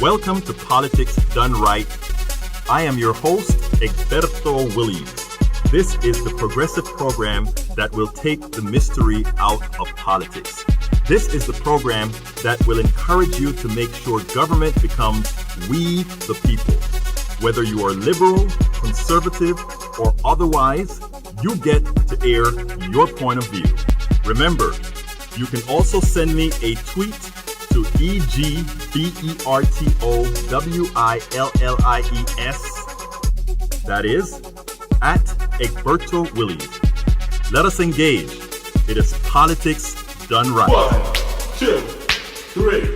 Welcome to Politics Done Right. I am your host, Egberto Willies. This is the progressive program that will take the mystery out of politics. This is the program that will encourage you to make sure government becomes we the people. Whether you are liberal, conservative, or otherwise, you get to air your point of view. Remember, you can also send me a tweet to EGBERTOWILLIES. That is, at Egberto Willies. Let us engage. It is politics done right. 1, 2, 3,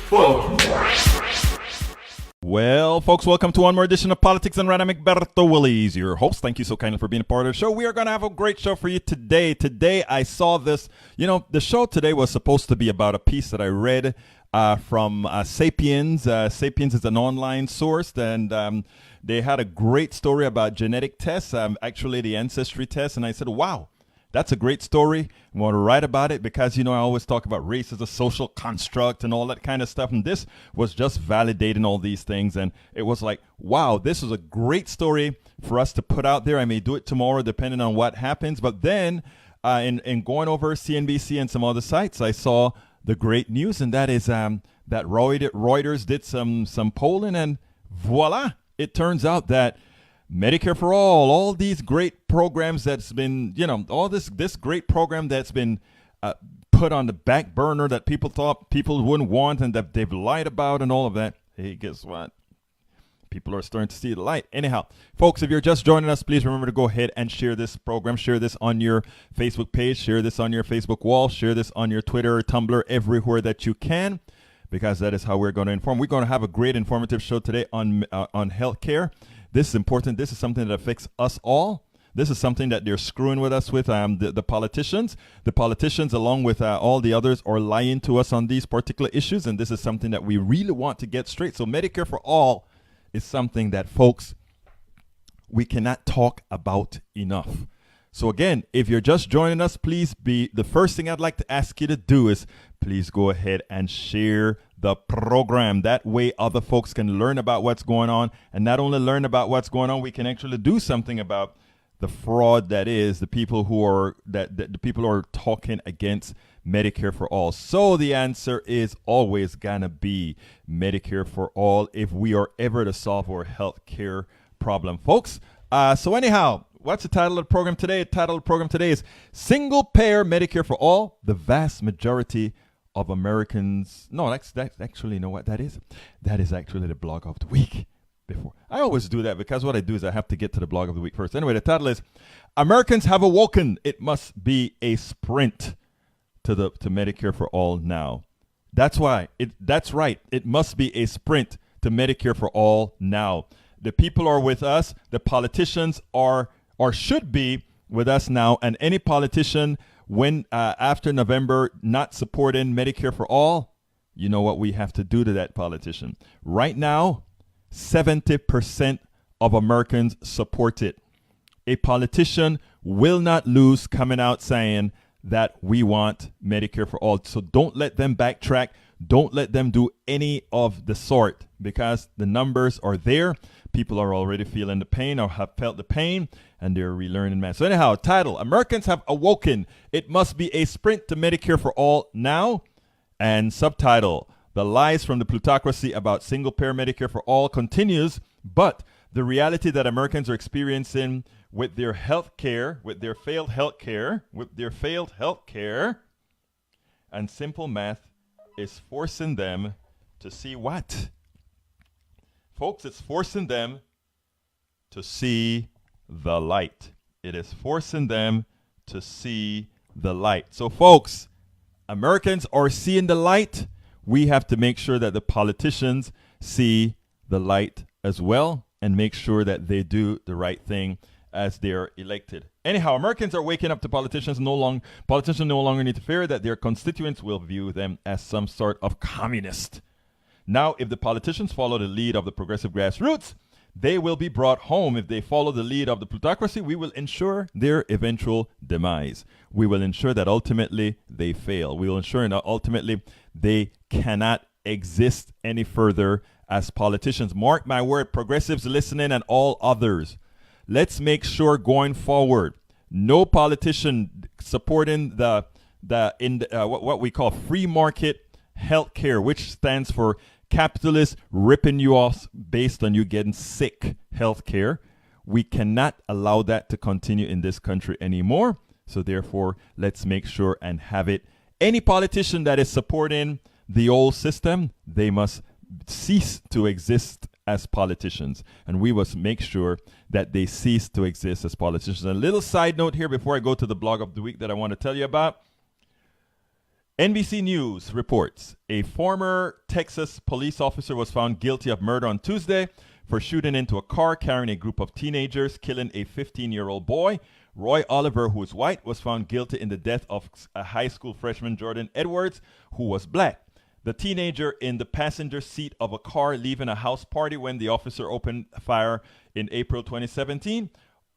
4. Well, folks, welcome to one more edition of Politics and Right. I'm Egberto Willies, your host. Thank you so kindly for being a part of the show. We are going to have a great show for you today. Today, I saw this. You know, the show today was supposed to be about a piece that I read from Sapiens. Sapiens is an online source, and they had a great story about genetic tests, actually the ancestry test. And I said, wow, that's a great story. I want to write about it because, you know, I always talk about race as a social construct and all that kind of stuff. And this was just validating all these things. And it was like, wow, this is a great story for us to put out there. I may do it tomorrow, depending on what happens. But then in going over CNBC and some other sites, I saw the great news. And that is that Reuters did some polling, and voila, it turns out that Medicare for all these great programs that's been, you know, all this great program that's been put on the back burner that people thought people wouldn't want and that they've lied about and all of that. Hey, guess what? People are starting to see the light. Anyhow, folks, if you're just joining us, please remember to go ahead and share this program. Share this on your Facebook page. Share this on your Facebook wall. Share this on your Twitter, Tumblr, everywhere that you can, because that is how we're going to inform. We're going to have a great informative show today on healthcare. This is important. This is something that affects us all. This is something that they're screwing with us with, the politicians. The politicians, along with all the others, are lying to us on these particular issues, and this is something that we really want to get straight. So Medicare for all is something that, folks, we cannot talk about enough. So again, if you're just joining us, please the first thing I'd like to ask you to do is please go ahead and share the program. That way other folks can learn about what's going on, and not only learn about what's going on, we can actually do something about the fraud that is the people who are the people who are talking against Medicare for all. So the answer is always gonna be Medicare for all if we are ever to solve our health care problem, folks. So anyhow, what's the title of the program today? The title of the program today is Single Payer Medicare for All, the vast majority of Americans. No, that's actually, you know what that is? That is actually the blog of the week. Before I always do that because what I do is I have to get to the blog of the week first. Anyway, the title is Americans Have Awoken. It must be a sprint to Medicare for all now. That's right. It must be a sprint to Medicare for all now. The people are with us. The politicians are or should be with us now. And any politician when after November not supporting Medicare for all, you know what we have to do to that politician. Right now, 70% of Americans support it. A politician will not lose coming out saying that we want Medicare for all. So don't let them backtrack. Don't let them do any of the sort, because the numbers are there. People are already feeling the pain or have felt the pain, and they're relearning math. So anyhow, title, Americans Have Awoken. It must be a sprint to Medicare for all now. And subtitle, the lies from the Plutocracy about single-payer Medicare for all continues, but the reality that Americans are experiencing with their health care, with their failed health care, and simple math is forcing them to see what? Folks, it's forcing them to see the light. It is forcing them to see the light. So, folks, Americans are seeing the light. We have to make sure that the politicians see the light as well and make sure that they do the right thing as they're elected. Anyhow, Americans are waking up to politicians no longer need to fear that their constituents will view them as some sort of communist. Now, if the politicians follow the lead of the progressive grassroots, they will be brought home. If they follow the lead of the plutocracy, we will ensure their eventual demise. We will ensure that ultimately they fail. We will ensure that ultimately they cannot exist any further as politicians. Mark my word, progressives listening and all others. Let's make sure going forward, no politician supporting what we call free market healthcare, which stands for capitalists ripping you off based on you getting sick healthcare. We cannot allow that to continue in this country anymore. So therefore, let's make sure and have it. Any politician that is supporting the old system, they must cease to exist as politicians. And we must make sure that they cease to exist as politicians. A little side note here before I go to the blog of the week that I want to tell you about. NBC News reports a former Texas police officer was found guilty of murder on Tuesday for shooting into a car carrying a group of teenagers, killing a 15-year-old boy. Roy Oliver, who is white, was found guilty in the death of a high school freshman, Jordan Edwards, who was black. The teenager in the passenger seat of a car leaving a house party when the officer opened fire in April 2017.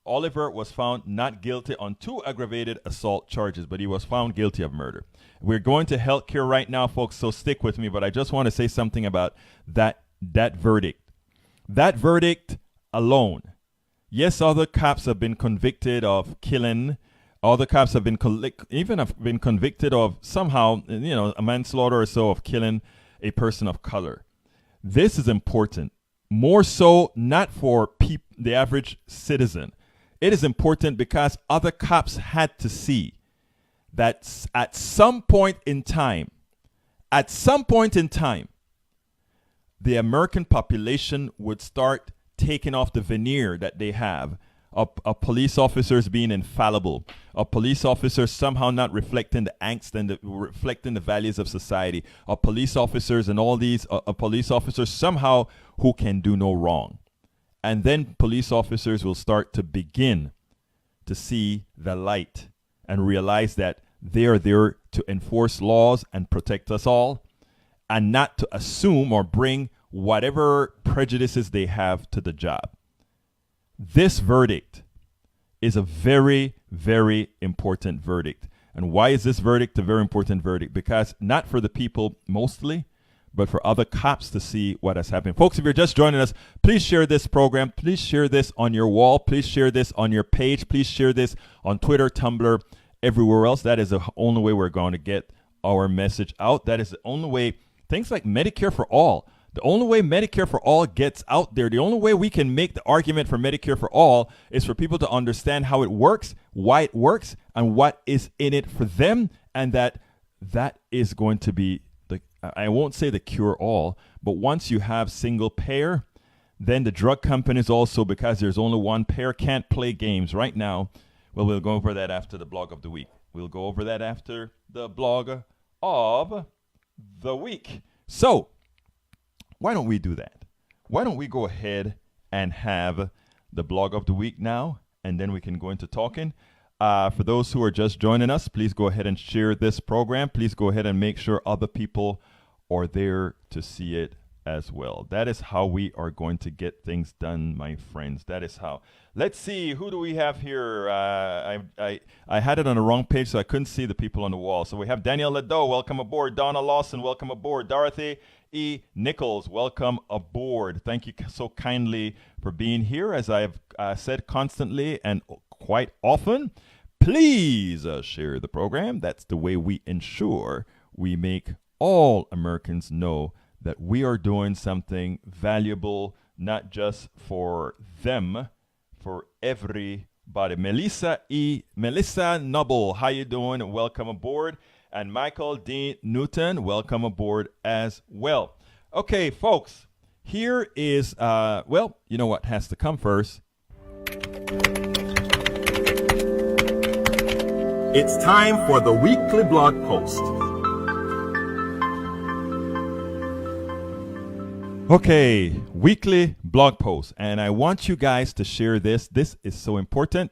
Oliver was found not guilty on 2 aggravated assault charges, but he was found guilty of murder. We're going to healthcare right now, folks, so stick with me, but I just want to say something about that verdict. That verdict alone. Yes, other cops have been convicted of killing. Other cops have been convicted of somehow, a manslaughter or so of killing a person of color. This is important. More so not for the average citizen. It is important because other cops had to see that at some point in time, the American population would start taking off the veneer that they have of police officers being infallible, of police officers somehow not reflecting the angst and reflecting the values of society, of police officers and all these police officers somehow who can do no wrong. And then police officers will start to begin to see the light and realize that they are there to enforce laws and protect us all, and not to assume or bring whatever prejudices they have to the job. This verdict is a very, very important verdict. And why is this verdict a very important verdict? Because not for the people mostly, but for other cops to see what has happened. Folks, if you're just joining us, please share this program. Please share this on your wall. Please share this on your page. Please share this on Twitter, Tumblr, everywhere else. That is the only way we're going to get our message out. That is the only way. Things like Medicare for all. The only way Medicare for all gets out there, the only way we can make the argument for Medicare for all is for people to understand how it works, why it works, and what is in it for them, and that is going to be I won't say the cure-all, but once you have single payer, then the drug companies also, because there's only one payer, can't play games right now. Well, we'll go over that after the blog of the week. We'll go over that after the blog of the week. So, why don't we do that? Why don't we go ahead and have the blog of the week now, and then we can go into talking. For those who are just joining us, please go ahead and share this program. Please go ahead and make sure other people are there to see it as well. That is how we are going to get things done, my friends. That is how. Let's see, who do we have here? I had it on the wrong page, so I couldn't see the people on the wall. So we have Daniel Ledo, welcome aboard. Donna Lawson, welcome aboard. Dorothy E. Nichols, welcome aboard. Thank you so kindly for being here. As I've said constantly and quite often, please share the program. That's the way we ensure we make all Americans know that we are doing something valuable, not just for them, for everybody. Melissa Noble, how you doing? Welcome aboard. And Michael D. Newton, welcome aboard as well. Okay, folks, here is, well, you know what has to come first. It's time for the weekly blog post. Okay, weekly blog post. And I want you guys to share this. This is so important.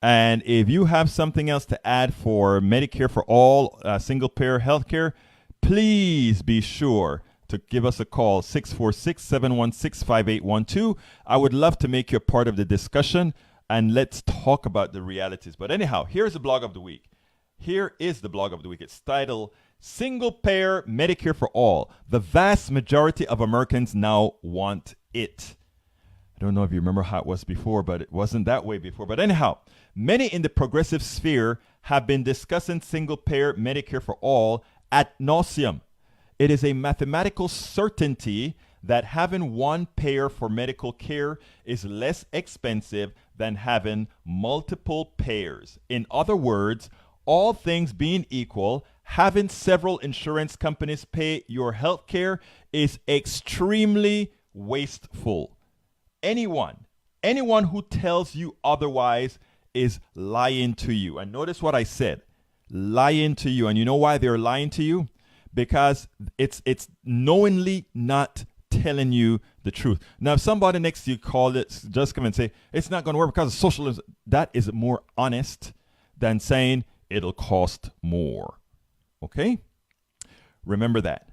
And if you have something else to add for Medicare for all, single payer healthcare, please be sure to give us a call, 646-716-5812. I would love to make you a part of the discussion, and let's talk about the realities. But anyhow, here's the blog of the week. Here is the blog of the week. It's titled, Single payer Medicare for all. The vast majority of Americans now want it. I don't know if you remember how it was before, but it wasn't that way before. But anyhow, many in the progressive sphere have been discussing single payer Medicare for all ad nauseum. It is a mathematical certainty that having one payer for medical care is less expensive than having multiple payers. In other words, all things being equal, having several insurance companies pay your health care is extremely wasteful. Anyone who tells you otherwise is lying to you. And notice what I said, lying to you. And you know why they're lying to you? Because it's knowingly not telling you the truth. Now, if somebody next to you called it, just come and say, it's not going to work because of socialism, that is more honest than saying it'll cost more. Okay? Remember that.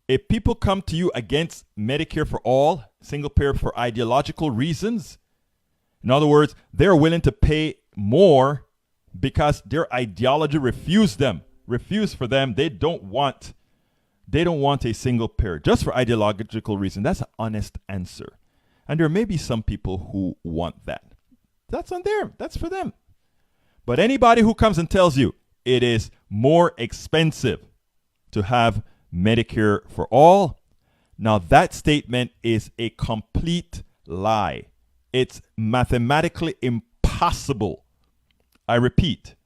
If people come to you against Medicare for all, single payer for ideological reasons, in other words, they're willing to pay more because their ideology refused for them. They don't want a single payer just for ideological reason. That's an honest answer. And there may be some people who want that. That's on them. That's for them. But anybody who comes and tells you it is more expensive to have Medicare for all, now that statement is a complete lie. It's mathematically impossible. I repeat,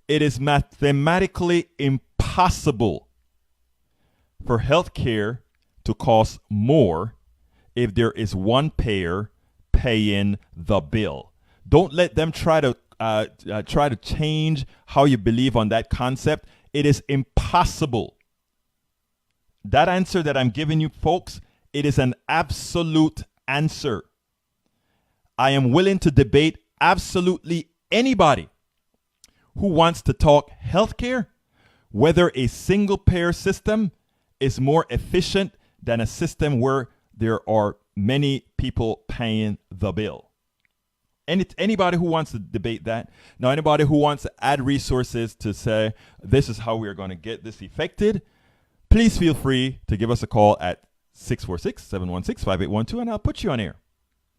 it is mathematically impossible for healthcare to cost more if there is one payer paying the bill. Don't let them try to change how you believe on that concept. It is impossible. That answer that I'm giving you, folks, it is an absolute answer. I am willing to debate absolutely anybody who wants to talk healthcare, whether a single payer system is more efficient than a system where there are many people paying the bill. And it's anybody who wants to debate that. Now, anybody who wants to add resources to say, this is how we are going to get this effected, please feel free to give us a call at 646-716-5812, and I'll put you on air.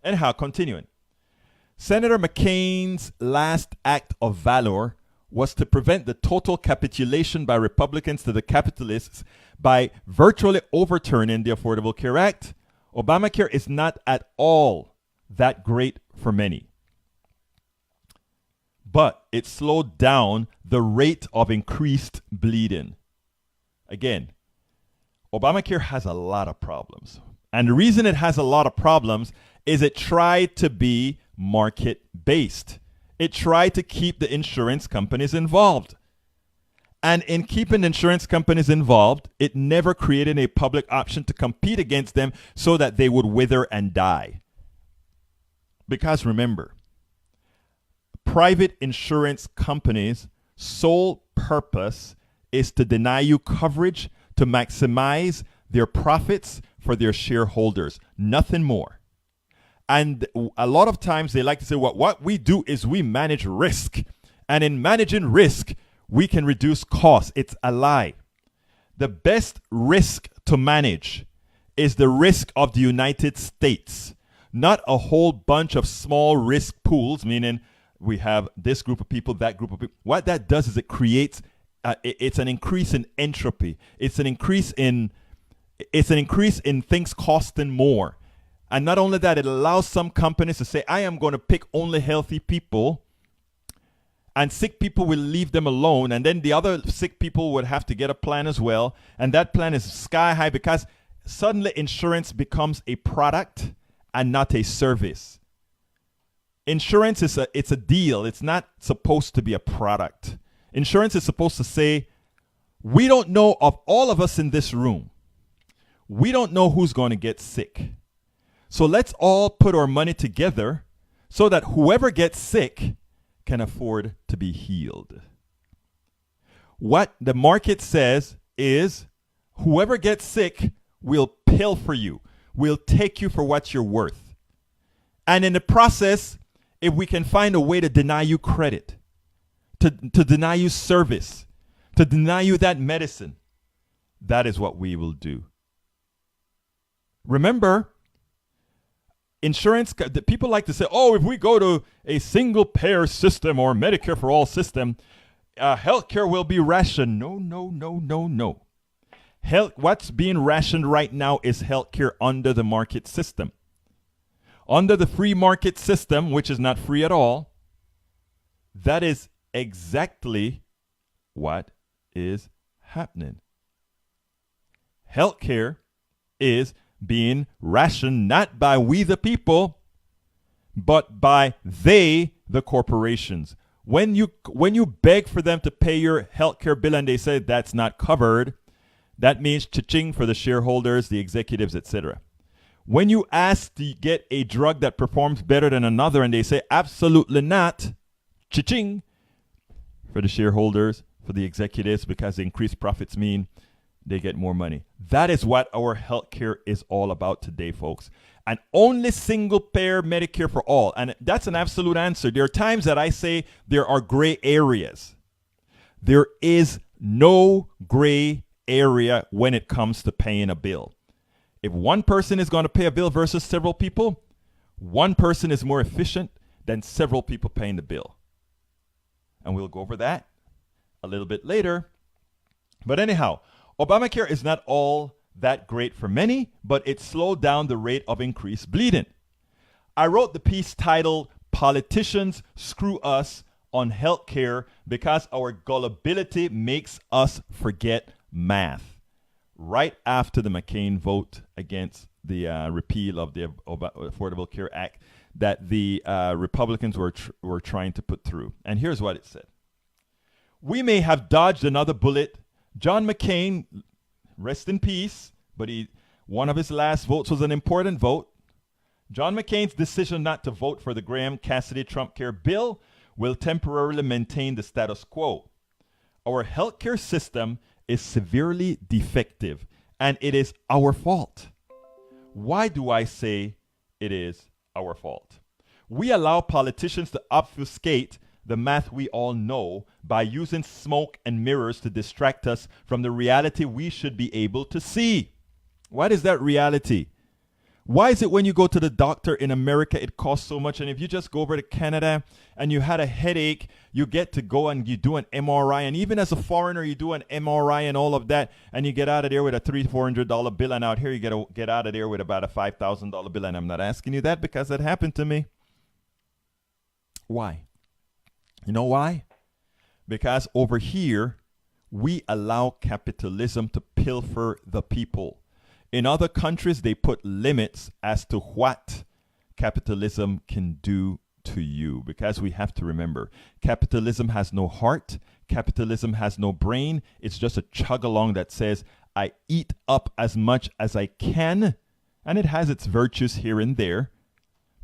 Anyhow, continuing. Senator McCain's last act of valor was to prevent the total capitulation by Republicans to the capitalists by virtually overturning the Affordable Care Act. Obamacare is not at all that great for many, but it slowed down the rate of increased bleeding. Again, Obamacare has a lot of problems. And the reason it has a lot of problems is it tried to be market-based. It tried to keep the insurance companies involved. And in keeping insurance companies involved, it never created a public option to compete against them so that they would wither and die. Because remember, private insurance companies' sole purpose is to deny you coverage to maximize their profits for their shareholders. Nothing more. And a lot of times they like to say, well, what we do is we manage risk. And in managing risk, we can reduce costs. It's a lie. The best risk to manage is the risk of the United States, not a whole bunch of small risk pools, meaning we have this group of people, that group of people. What that does is it creates, it's an increase in entropy. It's an increase in things costing more. And not only that, it allows some companies to say, I am going to pick only healthy people, and sick people will leave them alone. And then the other sick people would have to get a plan as well. And that plan is sky high because suddenly insurance becomes a product and not a service. Insurance it's a deal. It's not supposed to be a product. Insurance is supposed to say, we don't know, of all of us in this room, we don't know who's going to get sick. So let's all put our money together so that whoever gets sick can afford to be healed. What the market says is, whoever gets sick, we'll pill for you. We'll take you for what you're worth. And in the process, if we can find a way to deny you credit, to deny you service, to deny you that medicine. That is what we will do. Remember, insurance, people like to say, oh, if we go to a single payer system or Medicare for all system, healthcare will be rationed. No, no, no, no, no. What's being rationed right now is healthcare under the market system. Under the free market system, which is not free at all, that is exactly what is happening. Healthcare is being rationed not by we the people, but by they, the corporations. When you beg for them to pay your healthcare bill and they say that's not covered, that means cha-ching for the shareholders, the executives, etc. When you ask to get a drug that performs better than another and they say absolutely not, cha-ching for the shareholders, for the executives, because increased profits mean they get more money. That is what our healthcare is all about today, folks. And only single payer Medicare for all. And that's an absolute answer. There are times that I say there are gray areas. There is no gray area when it comes to paying a bill. If one person is going to pay a bill versus several people, one person is more efficient than several people paying the bill. And we'll go over that a little bit later. But anyhow, Obamacare is not all that great for many, but it slowed down the rate of increased bleeding. I wrote the piece titled, Politicians Screw Us on Healthcare Because Our Gullibility Makes Us Forget Math, right after the McCain vote against the repeal of the Affordable Care Act that the Republicans were trying to put through. And here's what it said. We may have dodged another bullet. John McCain, rest in peace, but one of his last votes was an important vote. John McCain's decision not to vote for the Graham-Cassidy-Trump care bill will temporarily maintain the status quo. Our healthcare system is severely defective, and it is our fault. Why do I say it is our fault? We allow politicians to obfuscate the math we all know by using smoke and mirrors to distract us from the reality we should be able to see. What is that reality? Why is it when you go to the doctor in America, it costs so much? And if you just go over to Canada and you had a headache, you get to go and you do an MRI. And even as a foreigner, you do an MRI and all of that. And you get out of there with a $300-$400 bill. And out here, you get out of there with about a $5,000 bill. And I'm not asking you that because that happened to me. Why? You know why? Because over here, we allow capitalism to pilfer the people. In other countries, they put limits as to what capitalism can do to you. Because we have to remember, capitalism has no heart. Capitalism has no brain. It's just a chug along that says, I eat up as much as I can. And it has its virtues here and there.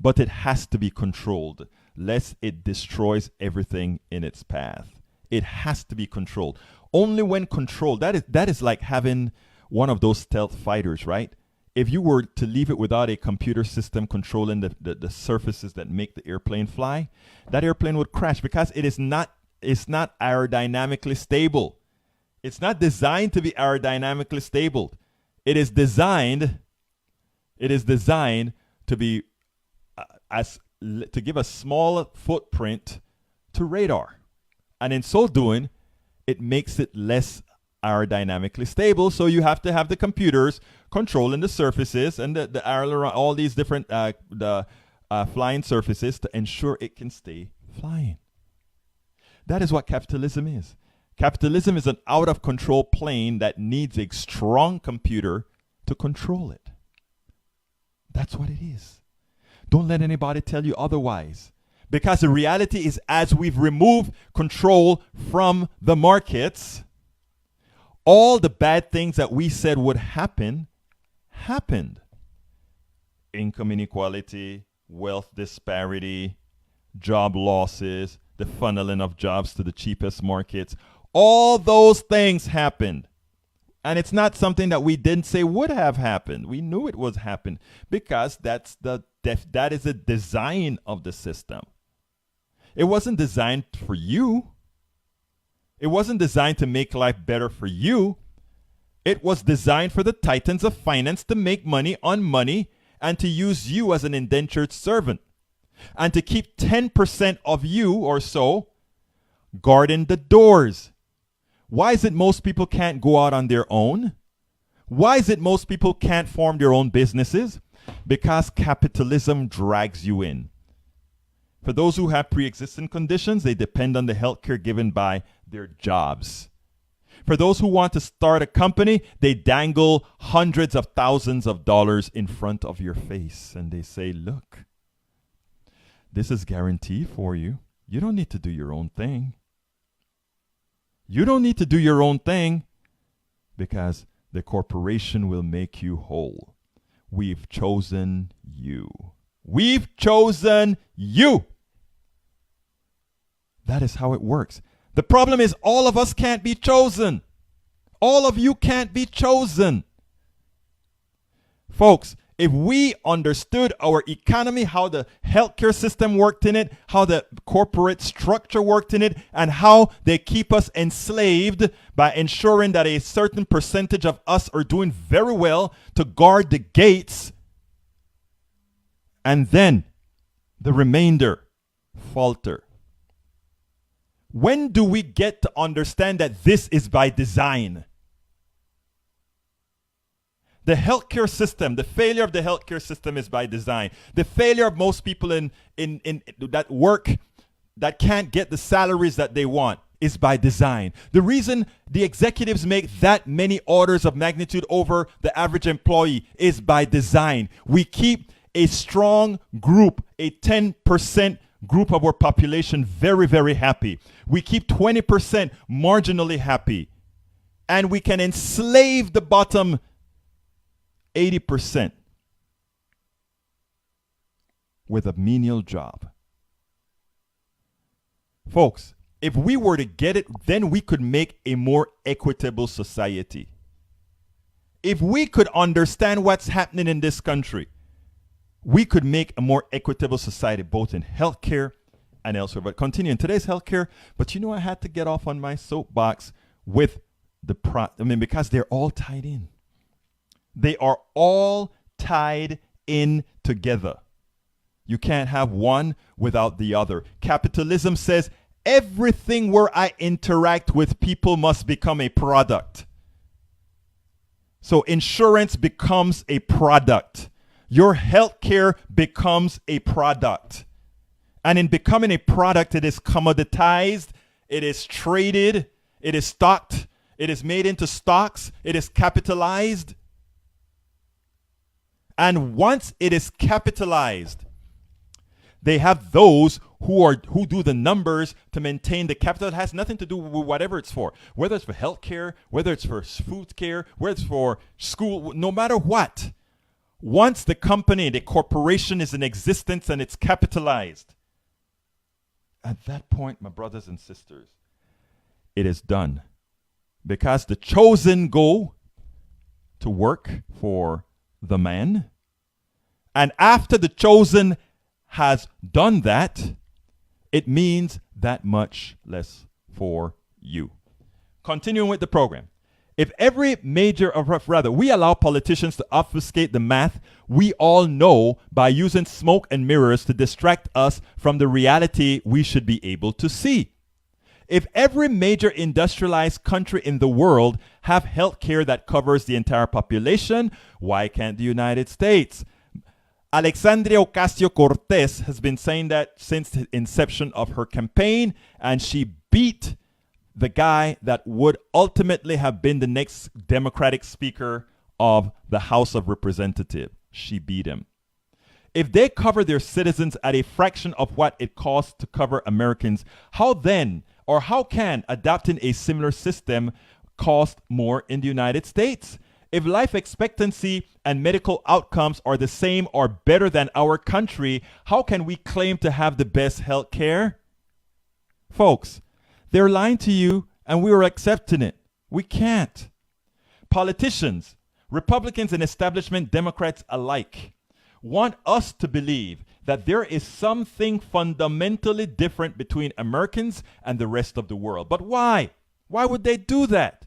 But it has to be controlled, lest it destroys everything in its path. It has to be controlled. Only when controlled, that is like having one of those stealth fighters, right? If you were to leave it without a computer system controlling the surfaces that make the airplane fly, that airplane would crash because it's not aerodynamically stable. It's not designed to be aerodynamically stable. It is designed to be to give a small footprint to radar. And in so doing, it makes it less aerodynamically stable. So you have to have the computers controlling the surfaces and the all these different flying surfaces to ensure it can stay flying. That is what capitalism is. Capitalism is an out-of-control plane that needs a strong computer to control it. That's what it is. Don't let anybody tell you otherwise. Because the reality is, as we've removed control from the markets, all the bad things that we said would happen, happened. Income inequality, wealth disparity, job losses, the funneling of jobs to the cheapest markets. All those things happened. And it's not something that we didn't say would have happened. We knew it was happened because that is the design of the system. It wasn't designed for you. It wasn't designed to make life better for you. It was designed for the titans of finance to make money on money and to use you as an indentured servant and to keep 10% of you or so guarding the doors. Why is it most people can't go out on their own? Why is it most people can't form their own businesses? Because capitalism drags you in. For those who have pre-existing conditions, they depend on the health care given by their jobs. For those who want to start a company, they dangle hundreds of thousands of dollars in front of your face. And they say, look, this is guaranteed for you. You don't need to do your own thing. You don't need to do your own thing because the corporation will make you whole. We've chosen you. We've chosen you. That is how it works. The problem is all of us can't be chosen. All of you can't be chosen. Folks, if we understood our economy, how the healthcare system worked in it, how the corporate structure worked in it, and how they keep us enslaved by ensuring that a certain percentage of us are doing very well to guard the gates, and then the remainder falter. When do we get to understand that this is by design? The healthcare system, the failure of the healthcare system is by design. The failure of most people in that work that can't get the salaries that they want is by design. The reason the executives make that many orders of magnitude over the average employee is by design. We keep a strong group, a 10% group of our population very, very happy. We keep 20% marginally happy. And we can enslave the bottom 80% with a menial job. Folks, if we were to get it, then we could make a more equitable society. If we could understand what's happening in this country, we could make a more equitable society, both in healthcare and elsewhere. But continue in today's healthcare. But you know, I had to get off on my soapbox with because they're all tied in. They are all tied in together. You can't have one without the other. Capitalism says everything where I interact with people must become a product. So insurance becomes a product. Your healthcare becomes a product. And in becoming a product, it is commoditized, it is traded, it is stocked, it is made into stocks, it is capitalized. And once it is capitalized, they have those who do the numbers to maintain the capital. It has nothing to do with whatever it's for, whether it's for healthcare, whether it's for food care, whether it's for school, no matter what. Once the company, the corporation is in existence and it's capitalized, at that point, my brothers and sisters, it is done. Because the chosen go to work for the man. And after the chosen has done that, it means that much less for you. Continuing with the program. If every we allow politicians to obfuscate the math we all know by using smoke and mirrors to distract us from the reality we should be able to see. If every major industrialized country in the world have health care that covers the entire population, why can't the United States? Alexandria Ocasio-Cortez has been saying that since the inception of her campaign, and she beat the guy that would ultimately have been the next Democratic Speaker of the House of Representatives. She beat him. If they cover their citizens at a fraction of what it costs to cover Americans, how can adopting a similar system cost more in the United States? If life expectancy and medical outcomes are the same or better than our country, how can we claim to have the best health care? Folks, they're lying to you and we are accepting it. We can't. Politicians, Republicans and establishment Democrats alike, want us to believe that there is something fundamentally different between Americans and the rest of the world. But why? Why would they do that?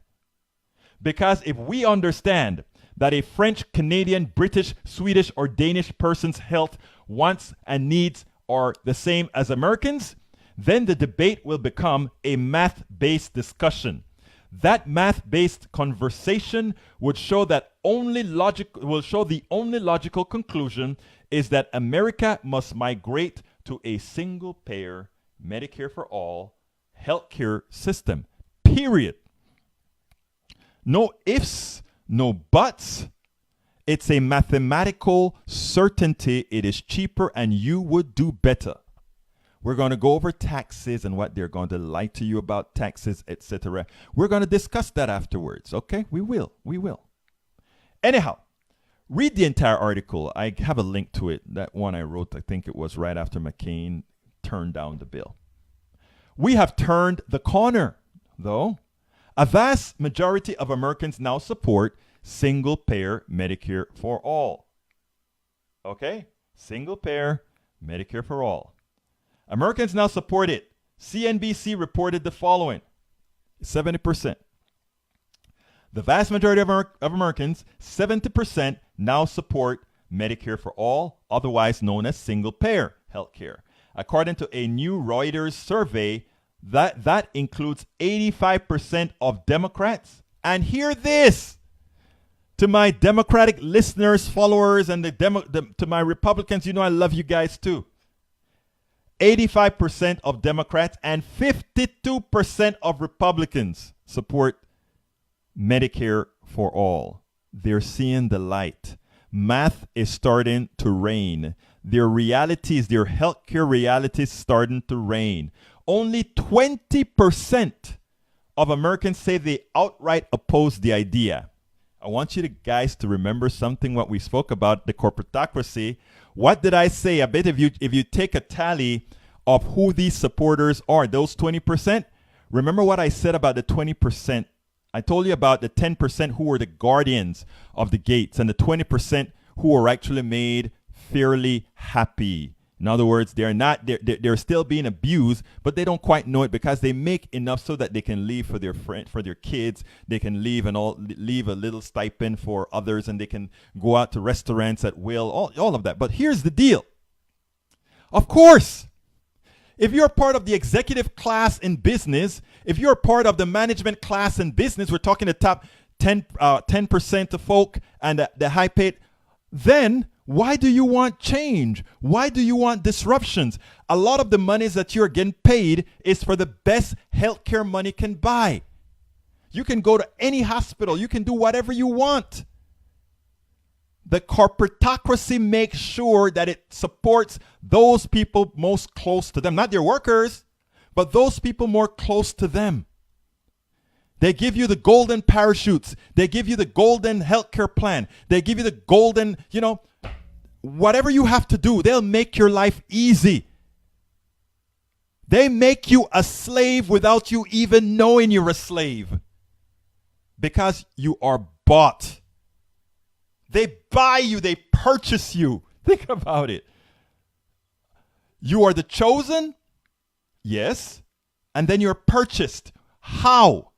Because if we understand that a French, Canadian, British, Swedish, or Danish person's health wants and needs are the same as Americans, then the debate will become a math-based discussion. That math-based conversation would show the only logical conclusion is that America must migrate to a single-payer Medicare for all healthcare system. Period. No ifs, no buts. It's a mathematical certainty. It is cheaper and you would do better. We're going to go over taxes and what they're going to lie to you about taxes, etc. We're going to discuss that afterwards, okay? We will. Anyhow, read the entire article. I have a link to it. That one I wrote, I think it was right after McCain turned down the bill. We have turned the corner, though. A vast majority of Americans now support single-payer Medicare for all. Okay? Single-payer Medicare for all. Americans now support it. CNBC reported the following. 70%. The vast majority of Americans, 70%, now support Medicare for all, otherwise known as single-payer healthcare. According to a new Reuters survey, that includes 85% of Democrats. And hear this, to my Democratic listeners, followers, and to my Republicans, you know I love you guys too. 85% of Democrats and 52% of Republicans support Medicare for all. They're seeing the light. Math is starting to reign. Their realities, their healthcare realities starting to reign. Only 20% of Americans say they outright oppose the idea. I want you guys to remember something what we spoke about, the corporatocracy. What did I say? I bet if you take a tally of who these supporters are, those 20%, remember what I said about the 20%. I told you about the 10% who were the guardians of the gates and the 20% who were actually made fairly happy. In other words, they're still being abused, but they don't quite know it because they make enough so that they can leave for their friend, for their kids. They can leave leave a little stipend for others, and they can go out to restaurants at will. All of that. But here's the deal. Of course, if you're part of the executive class in business, if you're part of the management class in business, we're talking the top 10% of folk and the high paid, then why do you want change? Why do you want disruptions? A lot of the monies that you're getting paid is for the best healthcare money can buy. You can go to any hospital. You can do whatever you want. The corporatocracy makes sure that it supports those people most close to them, not their workers, but those people more close to them. They give you the golden parachutes. They give you the golden healthcare plan. They give you the golden, whatever you have to do, they'll make your life easy. They make you a slave without you even knowing you're a slave because you are bought. They buy you, they purchase you. Think about it. You are the chosen, yes, and then you're purchased. How?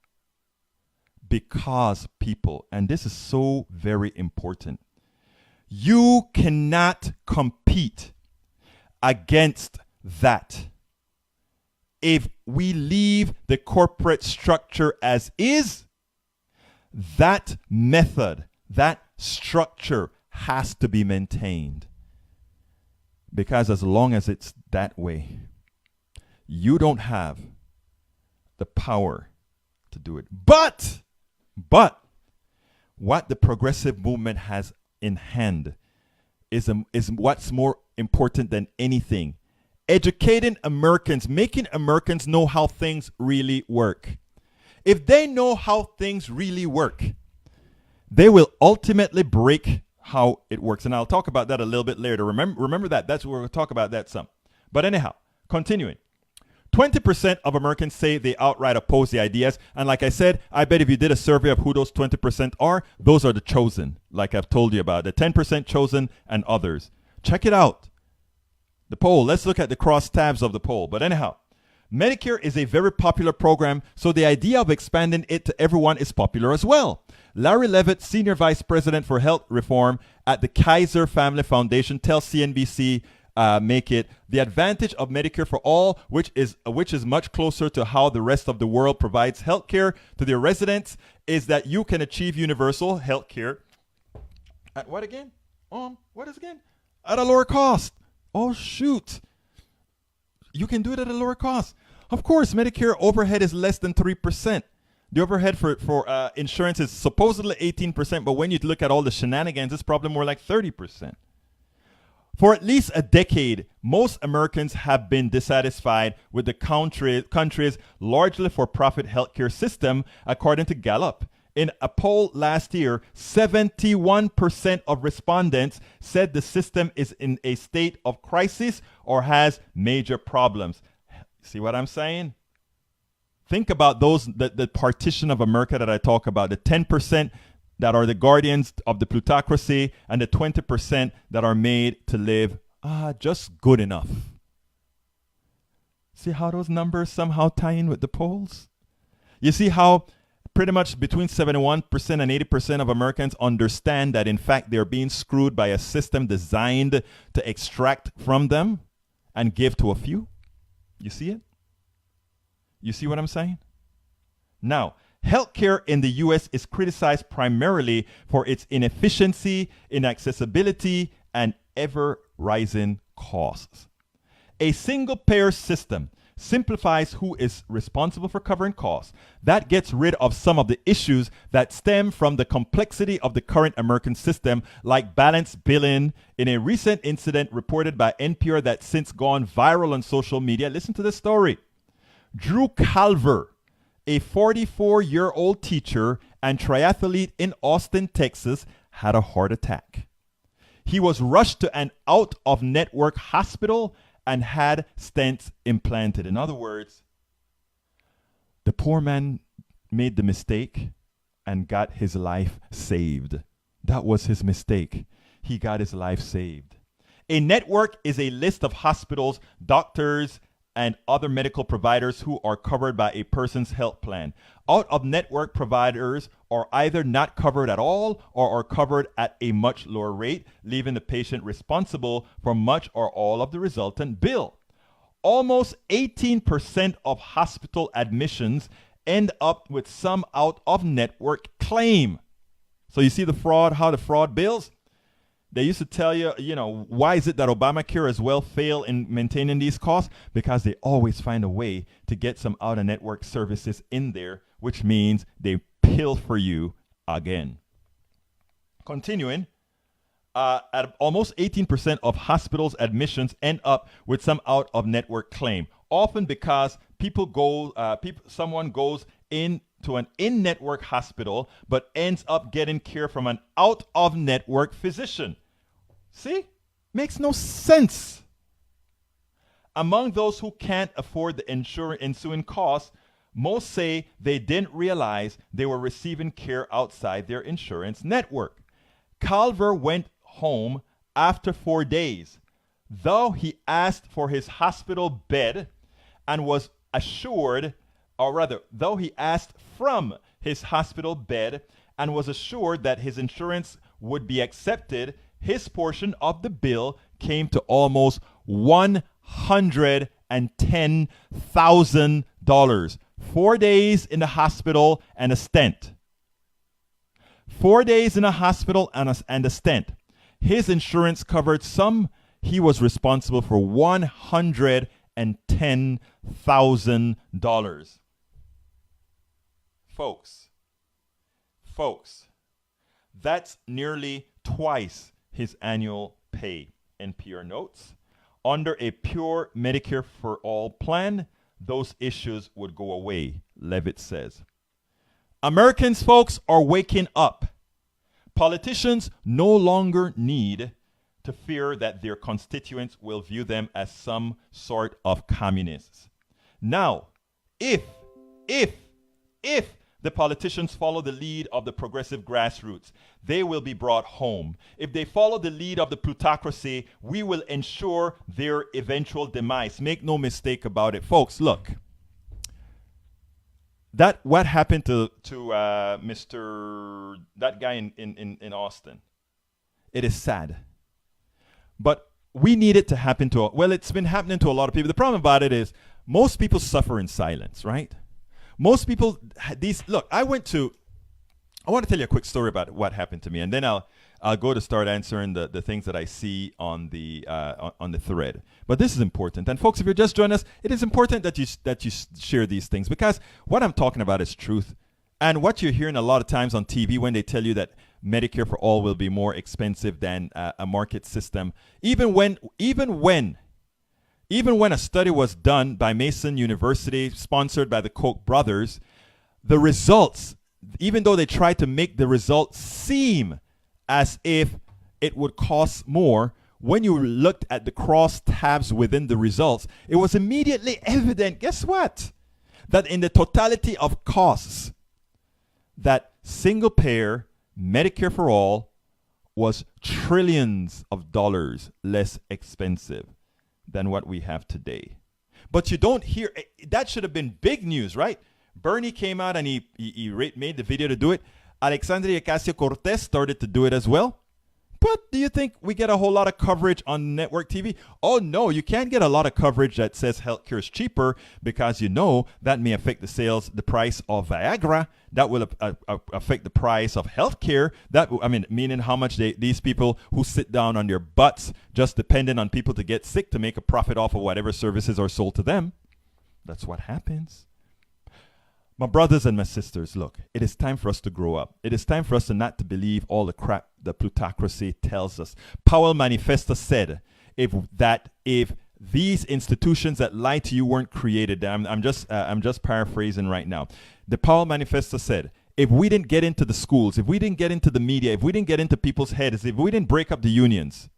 Because people, and this is so very important, you cannot compete against that. If we leave the corporate structure as is, that method, that structure has to be maintained. Because as long as it's that way, you don't have the power to do it. But what the progressive movement has in hand is what's more important than anything. Educating Americans, making Americans know how things really work. If they know how things really work, they will ultimately break how it works. And I'll talk about that a little bit later. Remember that. That's where we'll talk about that some. But anyhow, continuing. 20% of Americans say they outright oppose the ideas. And like I said, I bet if you did a survey of who those 20% are, those are the chosen, like I've told you about, the 10% chosen and others. Check it out. The poll. Let's look at the cross tabs of the poll. But anyhow, Medicare is a very popular program, so the idea of expanding it to everyone is popular as well. Larry Levitt, Senior Vice President for Health Reform at the Kaiser Family Foundation, tells CNBC Make It the advantage of Medicare for all, which is much closer to how the rest of the world provides health care to their residents, is that you can achieve universal health care at what again? What is again? At a lower cost. Oh, shoot. You can do it at a lower cost. Of course, Medicare overhead is less than 3%. The overhead for insurance is supposedly 18%, but when you look at all the shenanigans, it's probably more like 30%. For at least a decade, most Americans have been dissatisfied with the country's largely for-profit healthcare system, according to Gallup. In a poll last year, 71% of respondents said the system is in a state of crisis or has major problems. See what I'm saying? Think about the partition of America that I talk about, the 10% that are the guardians of the plutocracy and the 20% that are made to live just good enough. See how those numbers somehow tie in with the polls? You see how pretty much between 71% and 80% of Americans understand that in fact they're being screwed by a system designed to extract from them and give to a few? You see it? You see what I'm saying? Now, healthcare in the U.S. is criticized primarily for its inefficiency, inaccessibility, and ever-rising costs. A single-payer system simplifies who is responsible for covering costs. That gets rid of some of the issues that stem from the complexity of the current American system, like balance billing. In a recent incident reported by NPR that's since gone viral on social media, listen to this story. Drew Calver, a 44-year-old teacher and triathlete in Austin, Texas, had a heart attack. He was rushed to an out-of-network hospital and had stents implanted. In other words, the poor man made the mistake and got his life saved. That was his mistake. He got his life saved. A network is a list of hospitals, doctors, and other medical providers who are covered by a person's health plan. Out-of-network providers are either not covered at all or are covered at a much lower rate, leaving the patient responsible for much or all of the resultant bill. Almost 18% of hospital admissions end up with some out-of-network claim. So you see the fraud, how the fraud bills? They used to tell you, why is it that Obamacare as well fail in maintaining these costs? Because they always find a way to get some out-of-network services in there, which means they pill for you again. Continuing, at almost 18% of hospitals' admissions end up with some out-of-network claim, often because someone goes into an in-network hospital but ends up getting care from an out-of-network physician. See? Makes no sense. Among those who can't afford the ensuing costs, most say they didn't realize they were receiving care outside their insurance network. Calver went home after 4 days, though he asked for his hospital bed and was assured, though he asked from his hospital bed and was assured that his insurance would be accepted, his portion of the bill came to almost $110,000. 4 days in the hospital and a stent. 4 days in a hospital and a stent. His insurance covered some. He was responsible for $110,000. Folks, that's nearly twice his annual pay, NPR notes. Under a pure Medicare for all plan, those issues would go away, Levitt says. Americans, folks, are waking up. Politicians no longer need to fear that their constituents will view them as some sort of communists. Now, if the politicians follow the lead of the progressive grassroots, they will be brought home. If they follow the lead of the plutocracy, we will ensure their eventual demise. Make no mistake about it. Folks, look. What happened to that guy in Austin? It is sad. But we need it to happen to, it's been happening to a lot of people. The problem about it is most people suffer in silence, right? Most people, I want to tell you a quick story about what happened to me, and then I'll go to start answering the things that I see on the thread. But this is important. And folks, if you're just joining us, it is important that you share these things, because what I'm talking about is truth. And what you're hearing a lot of times on TV when they tell you that Medicare for all will be more expensive than a market system, even when a study was done by Mason University, sponsored by the Koch brothers, the results, even though they tried to make the results seem as if it would cost more, when you looked at the cross tabs within the results, it was immediately evident, guess what? That in the totality of costs, that single payer Medicare for all was trillions of dollars less expensive than what we have today. But you don't hear, that should have been big news, right? Bernie came out and he made the video to do it. Alexandria Ocasio-Cortez started to do it as well. But do you think we get a whole lot of coverage on network TV? Oh, no, you can't get a lot of coverage that says healthcare is cheaper, because that may affect the price of Viagra. That will affect the price of healthcare. Meaning how much these people who sit down on their butts just depending on people to get sick to make a profit off of whatever services are sold to them. That's what happens. My brothers and my sisters, look, it is time for us to grow up. It is time for us to not to believe all the crap the plutocracy tells us. Powell Manifesto said if these institutions that lie to you weren't created, I'm just paraphrasing right now. The Powell Manifesto said, if we didn't get into the schools, if we didn't get into the media, if we didn't get into people's heads, if we didn't break up the unions,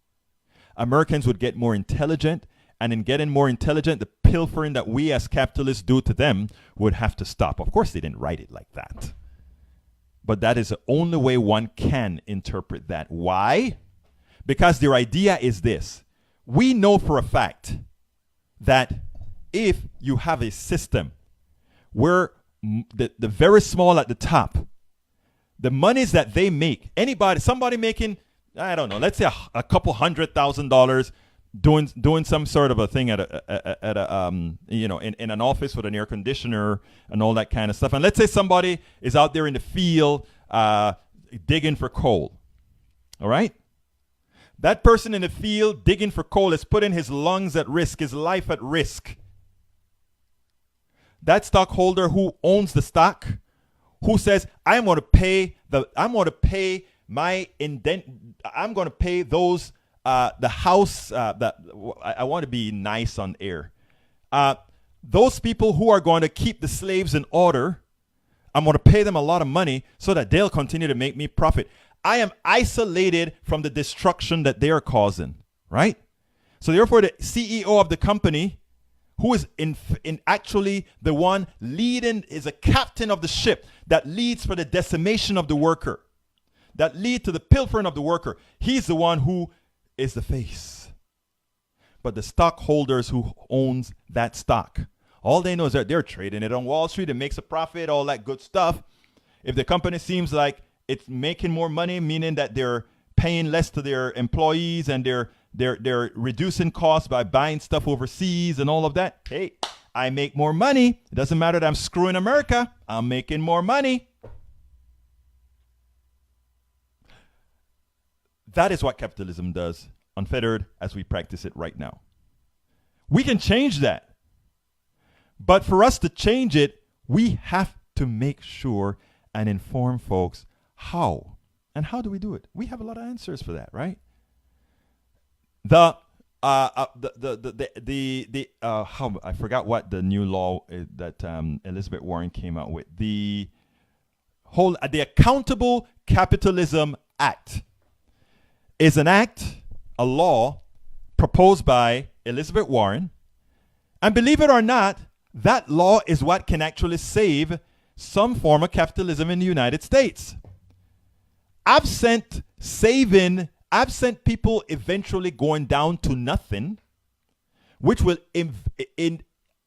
Americans would get more intelligent. And in getting more intelligent, the pilfering that we as capitalists do to them would have to stop. Of course, they didn't write it like that. But that is the only way one can interpret that. Why? Because their idea is this. We know for a fact that if you have a system where the very small at the top, the monies that they make, somebody making, I don't know, let's say a couple $100,000 doing some sort of a thing in an office with an air conditioner and all that kind of stuff. And let's say somebody is out there in the field digging for coal. All right? That person in the field digging for coal is putting his lungs at risk, his life at risk. That stockholder who owns the stock, who says, I'm going to pay those the house that I want to be nice on air. Those people who are going to keep the slaves in order, I'm going to pay them a lot of money so that they'll continue to make me profit. I am isolated from the destruction that they are causing, right? So therefore, the CEO of the company, who is in actually the one leading, is a captain of the ship that leads for the decimation of the worker, that lead to the pilfering of the worker. He's the one who is the face. But the stockholders who owns that stock, all they know is that they're trading it on Wall Street. It makes a profit, all that good stuff. If the company seems like it's making more money, meaning that they're paying less to their employees and they're reducing costs by buying stuff overseas and all of that, hey, I make more money. It doesn't matter that I'm screwing America. I'm making more money. That is what capitalism does, unfettered as we practice it right now. We can change that. But for us to change it, we have to make sure and inform folks how. And how do we do it? We have a lot of answers for that, right? I forgot what the new law that Elizabeth Warren came out with. The Accountable Capitalism Act is a law proposed by Elizabeth Warren. And believe it or not, that law is what can actually save some form of capitalism in the United States. Absent saving, absent people eventually going down to nothing, which will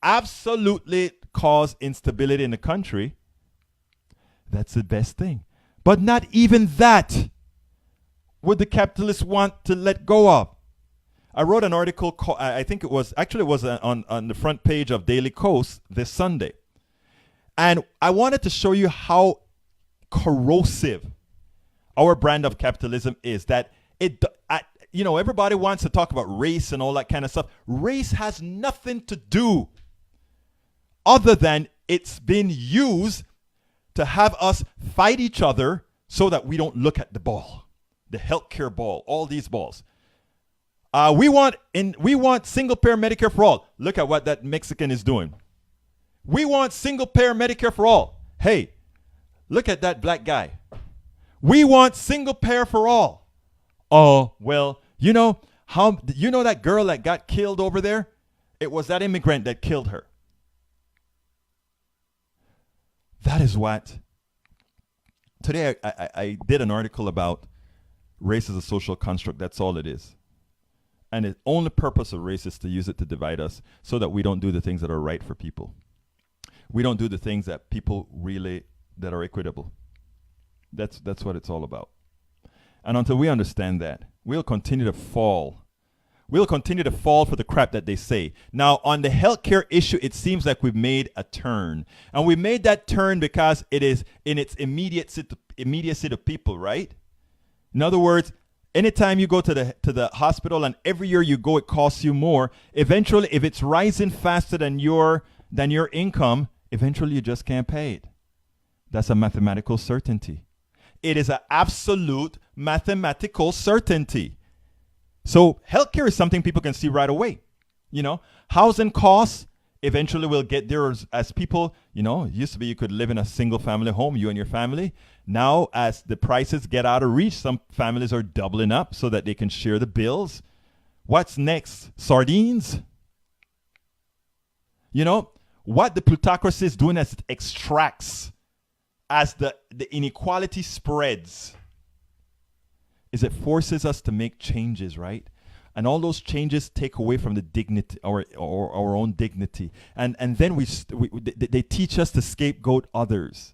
absolutely cause instability in the country. That's the best thing. But not even that would the capitalists want to let go of. I wrote an article called, I think it was on the front page of Daily Coast this Sunday. And I wanted to show you how corrosive our brand of capitalism is. That everybody wants to talk about race and all that kind of stuff. Race has nothing to do other than it's been used to have us fight each other so that we don't look at the ball, the healthcare ball, all these balls. We want single payer Medicare for all. Look at what that Mexican is doing. We want single payer Medicare for all. Hey, look at that black guy. We want single payer for all. Oh, well, that girl that got killed over there? It was that immigrant that killed her. That is what. Today I did an article about race as a social construct. That's all it is. And the only purpose of race is to use it to divide us so that we don't do the things that are right for people. We don't do the things that people really, that are equitable. That's what it's all about. And until we understand that, we'll continue to fall. We'll continue to fall for the crap that they say. Now, on the healthcare issue, it seems like we've made a turn. And we made that turn because it is in its immediacy to people, right? In other words, anytime you go to the hospital and every year you go, it costs you more. Eventually, if it's rising faster than your income, eventually you just can't pay it. That's a mathematical certainty. It is an absolute mathematical certainty. So healthcare is something people can see right away. Housing costs eventually will get there as people, it used to be you could live in a single family home, you and your family. Now, as the prices get out of reach, some families are doubling up so that they can share the bills. What's next? Sardines? What the plutocracy is doing as it extracts, as the inequality spreads, is it forces us to make changes, right? And all those changes take away from the dignity, our own dignity. And then they teach us to scapegoat others.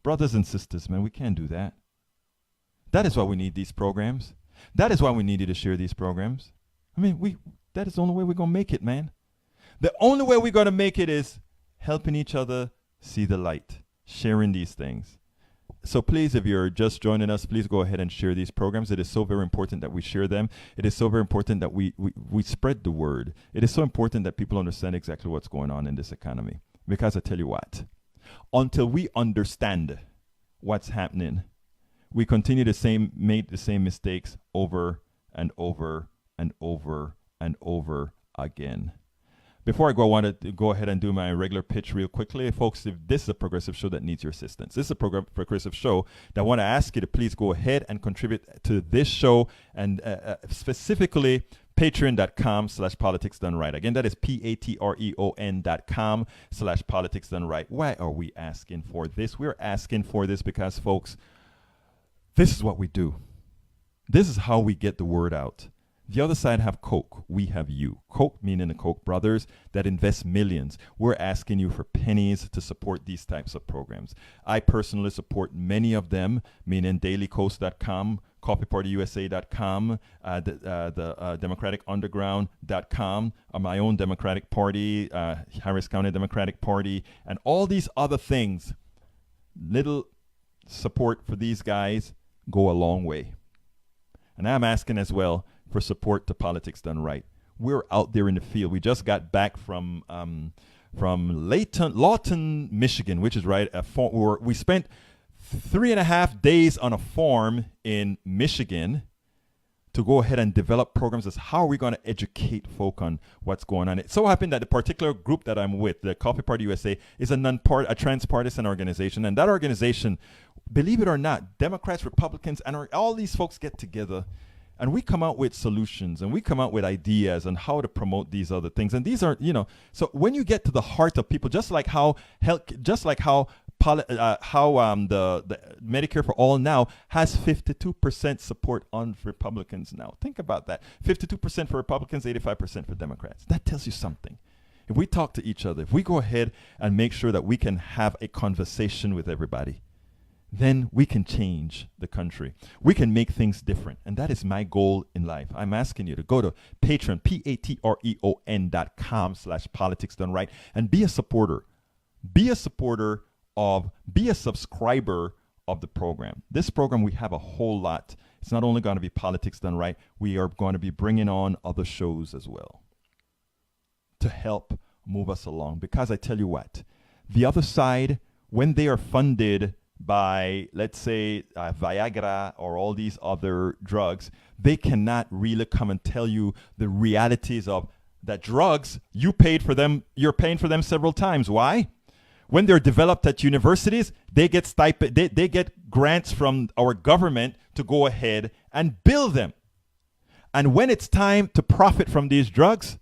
Brothers and sisters, man, we can't do that. That is why we need these programs. That is why we need you to share these programs. I mean, that is the only way we're going to make it, man. The only way we're going to make it is helping each other see the light, sharing these things. So please, if you're just joining us, please go ahead and share these programs. It is so very important that we share them. It is so very important that we spread the word. It is so important that people understand exactly what's going on in this economy. Because I tell you what, until we understand what's happening, we continue to make the same mistakes over and over and over and over again. Before I go, I want to go ahead and do my regular pitch real quickly. Folks, if this is a progressive show that needs your assistance, this is a progressive show that I want to ask you to please go ahead and contribute to this show, and specifically patreon.com/politics done right. Again, that is patreon.com/politics done right. Why are we asking for this? We're asking for this because, folks, this is what we do. This is how we get the word out. The other side have Coke. We have you. Coke meaning the Koch brothers that invest millions. We're asking you for pennies to support these types of programs. I personally support many of them, meaning dailycoast.com, coffeepartyusa.com, the democraticunderground.com, my own Democratic Party, Harris County Democratic Party, and all these other things. Little support for these guys go a long way. And I'm asking as well for support to Politics Done Right. We're out there in the field. We just got back from Lawton, Michigan, which is right. We spent 3.5 days on a farm in Michigan to go ahead and develop programs as how are we going to educate folk on what's going on. It so happened that the particular group that I'm with, the Coffee Party USA, is a transpartisan organization. And that organization, believe it or not, Democrats, Republicans, and all these folks get together. and we come out with solutions and we come out with ideas on how to promote these other things. And these are, so when you get to the heart of people, just like how the Medicare for All now has 52% support on Republicans now. Think about that. 52% for Republicans, 85% for Democrats. That tells you something. If we talk to each other, if we go ahead and make sure that we can have a conversation with everybody, then we can change the country. We can make things different. And that is my goal in life. I'm asking you to go to Patreon, patreon.com/politics done right, and be a supporter. Be a subscriber of the program. This program, we have a whole lot. It's not only going to be Politics Done Right, we are going to be bringing on other shows as well to help move us along. Because I tell you what, the other side, when they are funded by, let's say, Viagra or all these other drugs, they cannot really come and tell you the realities of that drugs, you're paying for them several times. Why? When they're developed at universities, they get they get grants from our government to go ahead and build them. And when it's time to profit from these drugs,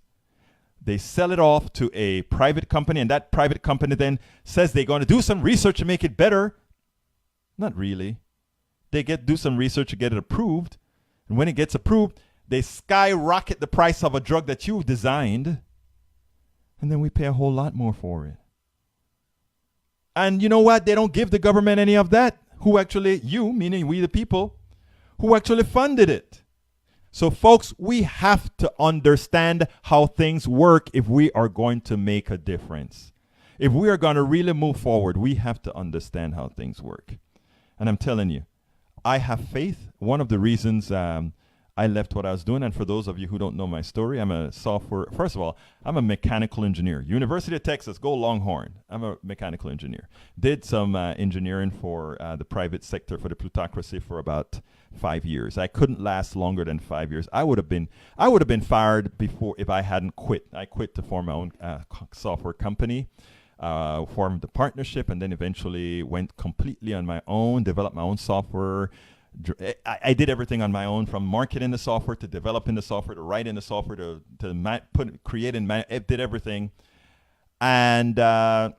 they sell it off to a private company, and that private company then says they're going to do some research to make it better. Not really. They do some research to get it approved. And when it gets approved, they skyrocket the price of a drug that you designed. And then we pay a whole lot more for it. And you know what? They don't give the government any of that. Who actually, you, meaning we the people, who actually funded it. So folks, we have to understand how things work if we are going to make a difference. If we are going to really move forward, we have to understand how things work. And I'm telling you, I have faith. One of the reasons I left what I was doing, and for those of you who don't know my story, first of all, I'm a mechanical engineer. University of Texas, go Longhorn. I'm a mechanical engineer. Did some engineering for the private sector for the Plutocracy for about 5 years. I couldn't last longer than 5 years. I would have been fired before if I hadn't quit. I quit to form my own software company. Formed a partnership, and then eventually went completely on my own, developed my own software. I did everything on my own, from marketing the software to developing the software to writing the software to create and did everything. And I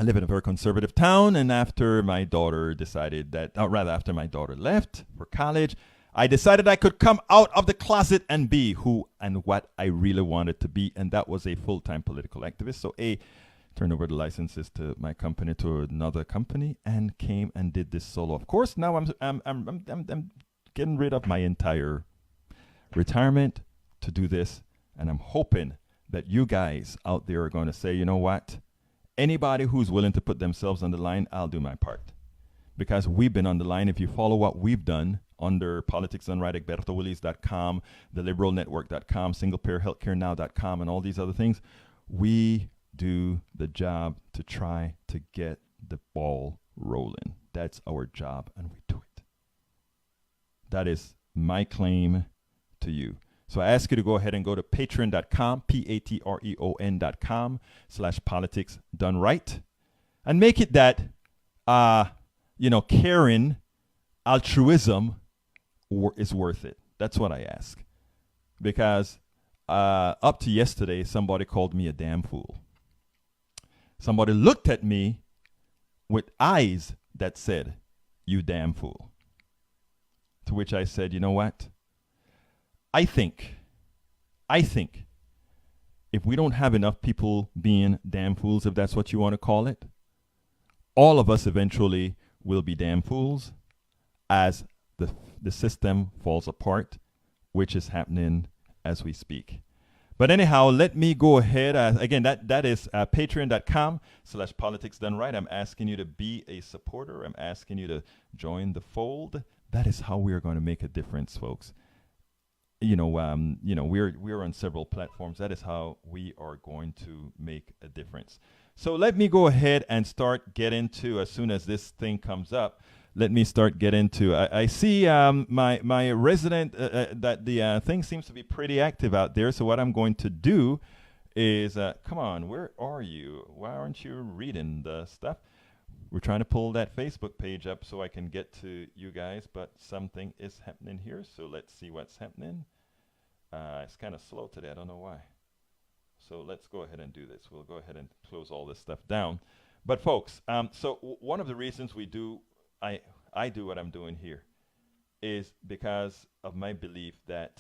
live in a very conservative town, and after my daughter after my daughter left for college, I decided I could come out of the closet and be who and what I really wanted to be, and that was a full-time political activist. So turned over the licenses to my company to another company and came and did this solo. Of course, now I'm getting rid of my entire retirement to do this, and I'm hoping that you guys out there are going to say, you know what? Anybody who's willing to put themselves on the line, I'll do my part. Because we've been on the line. If you follow what we've done under Politics Done Right, EgbertoWillies.com, theliberalnetwork.com, SinglePayerHealthCareNow.com, and all these other things, we do the job to try to get the ball rolling. That's our job, and we do it. That is my claim to you. So I ask you to go ahead and go to patreon.com, patreon.com/politics done right, and make it that, caring altruism is worth it. That's what I ask. Because up to yesterday, somebody called me a damn fool. Somebody looked at me with eyes that said, "You damn fool." To which I said, you know what? I think if we don't have enough people being damn fools, if that's what you want to call it, all of us eventually will be damn fools as the system falls apart, which is happening as we speak. But anyhow, let me go ahead. Again, that is patreon.com/politics done right. I'm asking you to be a supporter. I'm asking you to join the fold. That is how we are going to make a difference, folks. We're on several platforms. That is how we are going to make a difference. So let me go ahead and start getting to, as soon as this thing comes up, let me start getting to, I see my resident, that the thing seems to be pretty active out there. So what I'm going to do is, come on, where are you? Why aren't you reading the stuff? We're trying to pull that Facebook page up so I can get to you guys, but something is happening here. So let's see what's happening. It's kind of slow today. I don't know why. So let's go ahead and do this. We'll go ahead and close all this stuff down. But folks, so one of the reasons I do what I'm doing here is because of my belief that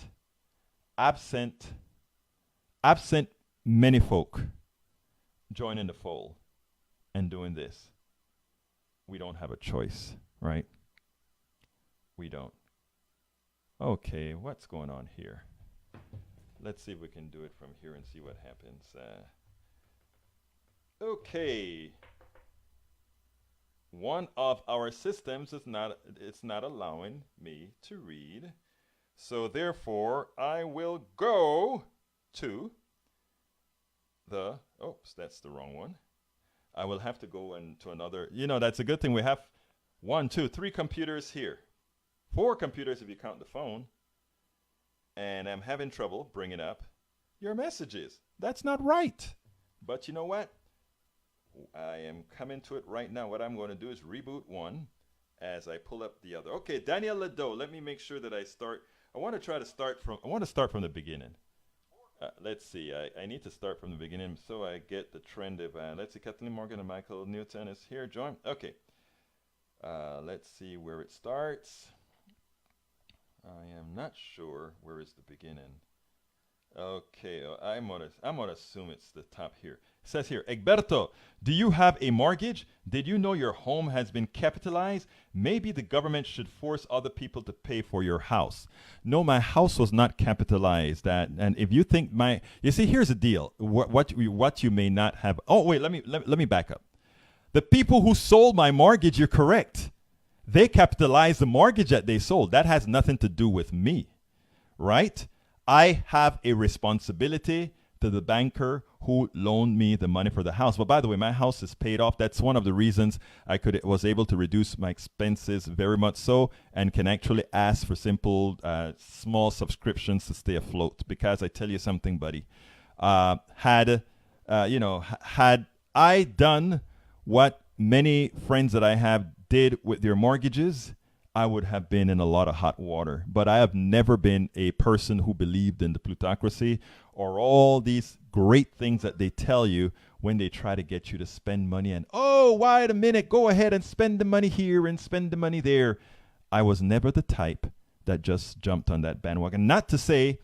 absent many folk joining the fold and doing this, we don't have a choice, right? We don't. Okay, what's going on here? Let's see if we can do it from here and see what happens. Okay. One of our systems is not allowing me to read. So therefore, I will go to the, oops, that's the wrong one. I will have to go into another, that's a good thing. We have 1, 2, 3 computers here. 4 computers if you count the phone. And I'm having trouble bringing up your messages. That's not right. But you know what? I am coming to it right now. What I'm going to do is reboot one as I pull up the other. Okay, Daniel Ledo, let me make sure that I start. I want to start from the beginning. Let's see. I need to start from the beginning so I get the trend of, let's see, Kathleen Morgan and Michael Newton is here. Join. Okay. Let's see where it starts. I am not sure where is the beginning. Okay, I'm gonna assume it's the top here. It says here, Egberto, do you have a mortgage? Did you know your home has been capitalized? Maybe the government should force other people to pay for your house. No, my house was not capitalized. And if you think you see, here's the deal. What you may not have. Oh wait, let me back up. The people who sold my mortgage, you're correct. They capitalized the mortgage that they sold. That has nothing to do with me, right? I have a responsibility to the banker who loaned me the money for the house. But by the way, my house is paid off. That's one of the reasons I was able to reduce my expenses very much so, and can actually ask for simple, small subscriptions to stay afloat. Because I tell you something, buddy, had I done what many friends that I have did with their mortgages, I would have been in a lot of hot water. But I have never been a person who believed in the plutocracy or all these great things that they tell you when they try to get you to spend money. And, oh, wait a minute, go ahead and spend the money here and spend the money there. I was never the type that just jumped on that bandwagon. Not to say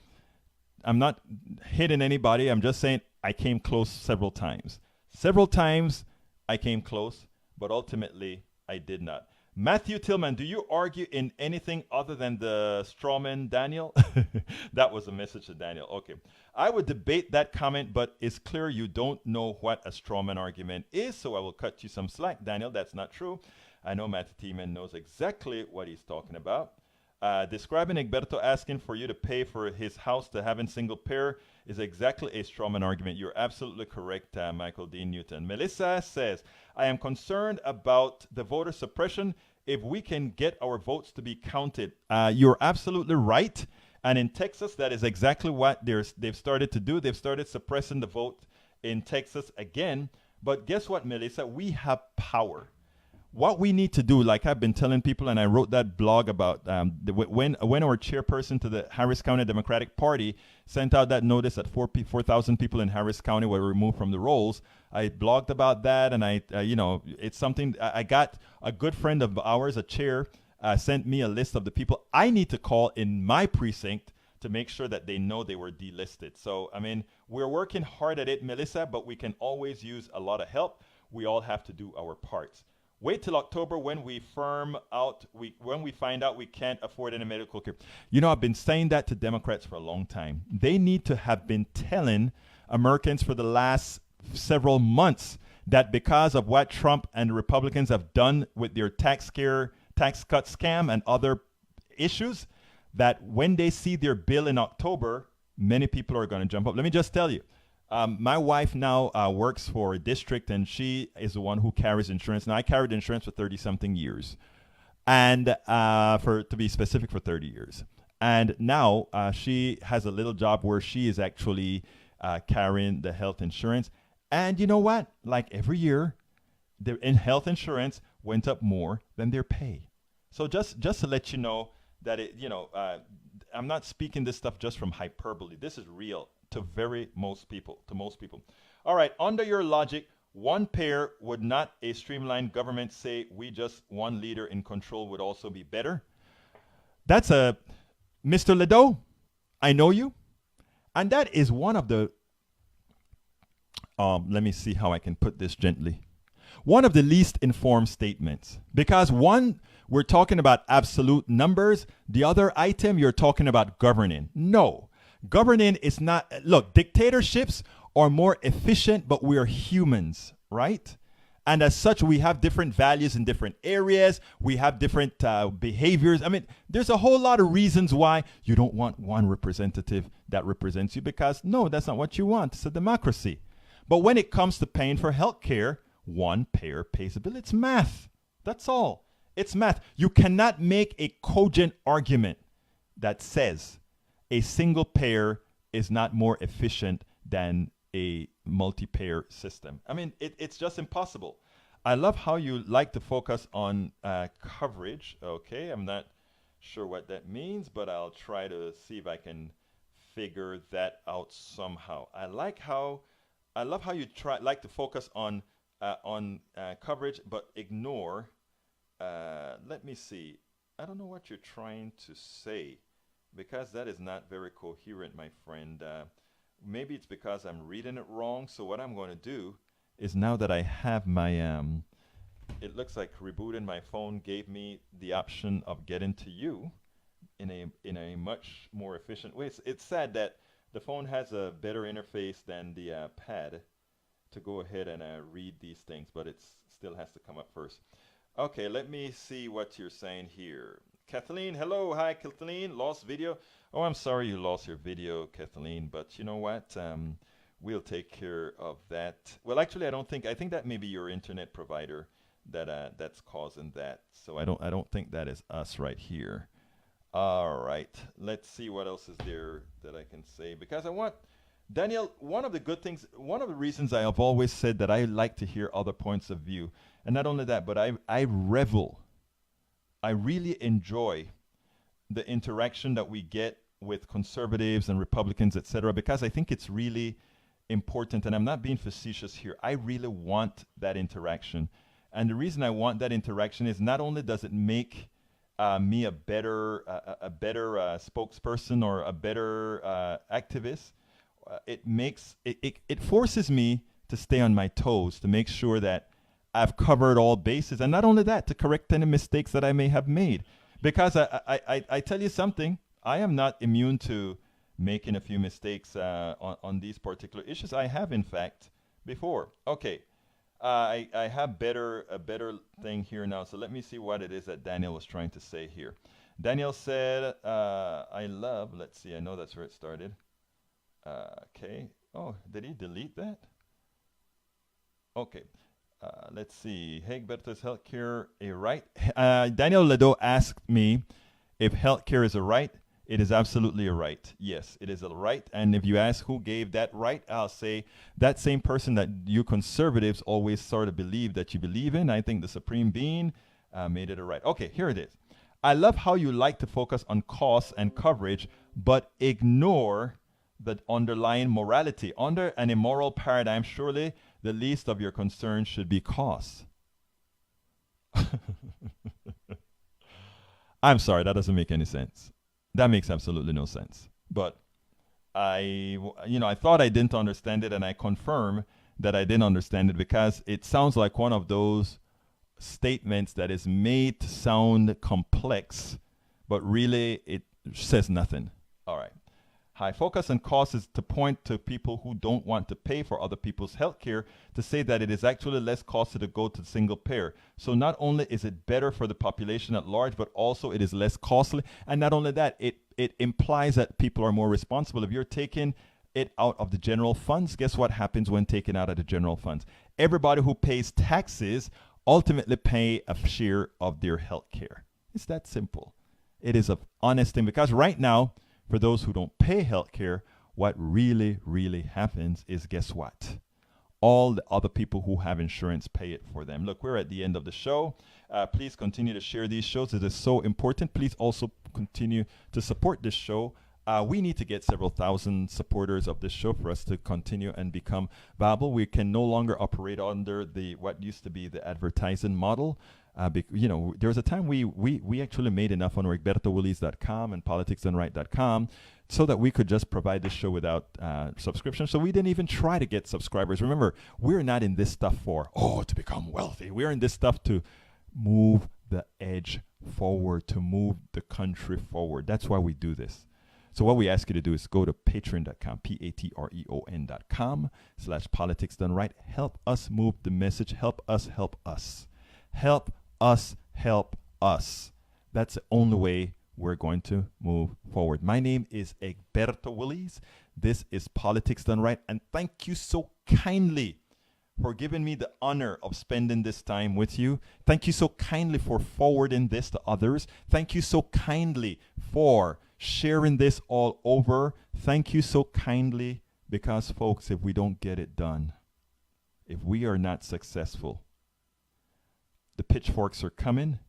I'm not hitting anybody. I'm just saying I came close several times. Several times I came close, but ultimately I did not. Matthew Tillman, do you argue in anything other than the strawman, Daniel? That was a message to Daniel. Okay. I would debate that comment, but it's clear you don't know what a strawman argument is, so I will cut you some slack. Daniel, that's not true. I know Matthew Tillman knows exactly what he's talking about. Describing Egberto asking for you to pay for his house to have a single pair is exactly a strawman argument. You're absolutely correct, Michael Dean Newton. Melissa says, I am concerned about the voter suppression if we can get our votes to be counted. You're absolutely right. And in Texas, that is exactly what they've started to do. They've started suppressing the vote in Texas again. But guess what, Melissa? We have power. What we need to do, like I've been telling people, and I wrote that blog about when our chairperson to the Harris County Democratic Party sent out that notice that 4,000 people in Harris County were removed from the rolls. I blogged about that, and it's something I got a good friend of ours, a chair, sent me a list of the people I need to call in my precinct to make sure that they know they were delisted. So, I mean, we're working hard at it, Melissa, but we can always use a lot of help. We all have to do our parts. Wait till October when we find out we can't afford any medical care. I've been saying that to Democrats for a long time. They need to have been telling Americans for the last several months that because of what Trump and the Republicans have done with their tax cut scam and other issues, that when they see their bill in October, many people are going to jump up. Let me just tell you. My wife now works for a district, and she is the one who carries insurance. Now, I carried insurance for 30-something years, and to be specific, for 30 years. And now she has a little job where she is actually carrying the health insurance. And you know what? Like every year, their in health insurance went up more than their pay. So just to let you know that I'm not speaking this stuff just from hyperbole. This is real to most people. All right, under your logic, one pair, would not a streamlined government say we just one leader in control would also be better? That's a Mr. Ledo, I know you. And that is one of the let me see how I can put this gently. One of the least informed statements. Because one, we're talking about absolute numbers. The other item, you're talking about governing. No, governing is not. Look, dictatorships are more efficient, but we are humans, right? And as such, we have different values in different areas. We have different behaviors. I mean, there's a whole lot of reasons why you don't want one representative that represents you, because no, that's not what you want. It's a democracy. But when it comes to paying for health care, one payer pays a bill. It's math. That's all. It's math. You cannot make a cogent argument that says a single payer is not more efficient than a multi-payer system. I mean, it's just impossible. I love how you like to focus on coverage. Okay, I'm not sure what that means, but I'll try to see if I can figure that out somehow. I love how you like to focus on coverage, but ignore. Let me see. I don't know what you're trying to say, because that is not very coherent, my friend. Maybe it's because I'm reading it wrong. So what I'm going to do is, now that I have my, it looks like rebooting my phone gave me the option of getting to you in a much more efficient way. It's sad that the phone has a better interface than the pad to go ahead and read these things, but it still has to come up first. Okay, let me see what you're saying here. Kathleen, hello. Hi, Kathleen. Lost video. Oh, I'm sorry you lost your video, Kathleen, but you know what? We'll take care of that. Well, actually, I think that may be your internet provider that's causing that. So I don't think that is us right here. All right, let's see what else is there that I can say, because I want Daniel, one of the reasons I have always said that I like to hear other points of view, and not only that, but I really enjoy the interaction that we get with conservatives and Republicans, etc., because I think it's really important, and I'm not being facetious here. I really want that interaction. And the reason I want that interaction is, not only does it make me a better spokesperson or a better activist, it forces me to stay on my toes, to make sure that I've covered all bases, and not only that, to correct any mistakes that I may have made. Because I tell you something, I am not immune to making a few mistakes on these particular issues. I have, in fact, before. Okay, I have a better thing here now. So let me see what it is that Daniel was trying to say here. Daniel said, let's see, I know that's where it started. Okay. Oh, did he delete that? Okay. Let's see. Hey, Egberto, is healthcare a right? Daniel Ledo asked me if healthcare is a right. It is absolutely a right. Yes, it is a right. And if you ask who gave that right, I'll say that same person that you conservatives always sort of believe that you believe in. I think the supreme being made it a right. Okay, here it is. I love how you like to focus on costs and coverage, but ignore the underlying morality. Under an immoral paradigm, surely the least of your concerns should be costs. I'm sorry, that doesn't make any sense. That makes absolutely no sense. But I thought I didn't understand it, and I confirm that I didn't understand it, because it sounds like one of those statements that is made to sound complex, but really it says nothing. All right. High focus on cost is to point to people who don't want to pay for other people's health care, to say that it is actually less costly to go to single payer. So not only is it better for the population at large, but also it is less costly. And not only that, it implies that people are more responsible. If you're taking it out of the general funds, guess what happens when taken out of the general funds? Everybody who pays taxes ultimately pay a share of their health care. It's that simple. It is an honest thing, because right now, for those who don't pay health care, what really, really happens is, guess what? all the other people who have insurance pay it for them. Look, we're at the end of the show. Please continue to share these shows. It is so important. Please also continue to support this show. We need to get several thousand supporters of this show for us to continue and become viable. We can no longer operate under what used to be the advertising model. There was a time we actually made enough on egbertowillies.com and politicsdoneright.com so that we could just provide this show without subscription. So we didn't even try to get subscribers. Remember, we're not in this stuff to become wealthy. We're in this stuff to move the edge forward, to move the country forward. That's why we do this. So what we ask you to do is go to patreon.com, patreon.com/politicsdoneright. Help us move the message. Help us help us. Help us help us. That's the only way we're going to move forward. My name is Egberto Willies. This is Politics Done Right. And thank you so kindly for giving me the honor of spending this time with you. Thank you so kindly for forwarding this to others. Thank you so kindly for sharing this all over. Thank you so kindly, because folks, if we don't get it done, if we are not successful, the pitchforks are coming,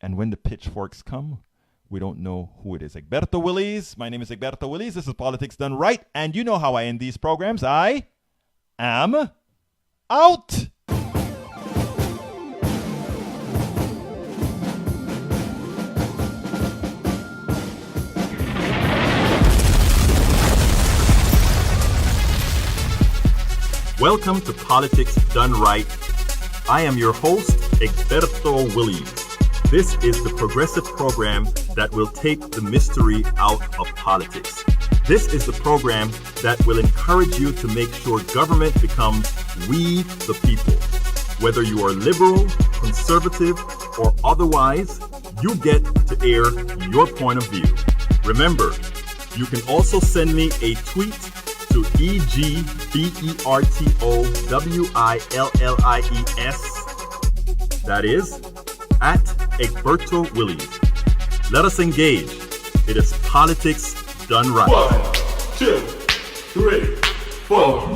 and when the pitchforks come, we don't know who it is. Egberto Willies. My name is Egberto Willies. This is Politics Done Right, and you know how I end these programs. I am out. Welcome to Politics Done Right. I am your host, Egberto Willies. This is the progressive program that will take the mystery out of politics. This is the program that will encourage you to make sure government becomes we the people. Whether you are liberal, conservative, or otherwise, you get to air your point of view. Remember, you can also send me a tweet to EGBERTOWILLIES. That is at Egberto Willies. Let us engage. It is Politics Done Right. 1, 2, 3, 4.